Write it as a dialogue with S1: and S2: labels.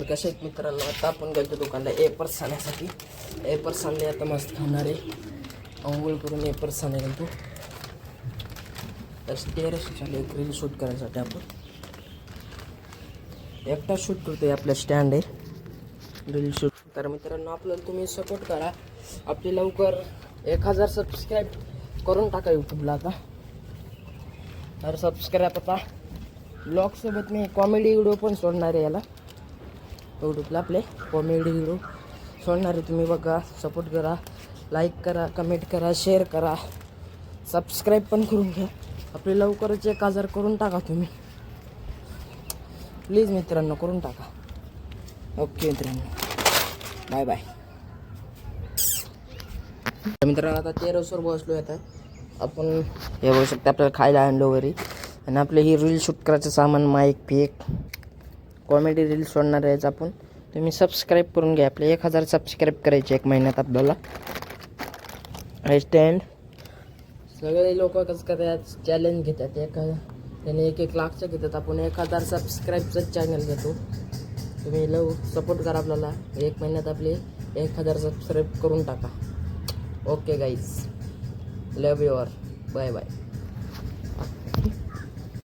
S1: कसे आहेत मित्रांनो? आता आपण गेलो दुकानला एपर्स आणण्यासाठी. एपर्स आणले आता मस्त खाणार आहे. अंघोळ करून एपर्स आणायला गेलो. तर टेरेस चालू एक रील शूट करायसाठी आपण एकटा शूट करतोय. आपलं स्टँड आहे रील शूट. तर मित्रांनो आपल्याला तुम्ही सपोर्ट करा. आपली लवकर 1000 सबस्क्राईब करून टाका यूट्यूबला आता. तर सबस्क्राईब आता ब्लॉगसोबत मी कॉमेडी व्हिडिओ पण सोडणार आहे याला यूट्यूबला. आपले कॉमेडी व्हिडिओ सोडणार आहे. तुम्ही बघा, सपोर्ट करा, लाईक करा, कमेंट करा, शेअर करा, सबस्क्राईब पण करून घ्या. आपले लवकरच 1000 करून टाका तुम्ही प्लीज मित्रांनो, करून टाका. ओके मित्रांनो, बाय बाय. मित्रांनो आता टेरेसवर बसलो आता आपण. हे बघू शकता आपल्याला खायला आणलो घरी. आणि आपले ही रील शूट करायचं सामान, माईक फेक, कॉमेडी रील सोडणार आहेच आपण. तुम्ही सबस्क्राईब करून घ्या. आपले 1000 सबस्क्राईब करायचे 1 महिन्यात आपल्याला. हे स्टँड सगळे लोक कसं करतात, चॅलेंज घेतात. त्याने 1 लाखचं घेतात. आपण 1000 सबस्क्राईबचं चॅनल घेतो. तुम्ही सपोर्ट करा आपल्याला. 1 महिन्यात आपले 1000 सबस्क्राईब करून टाका. Okay guys, love you all, bye bye.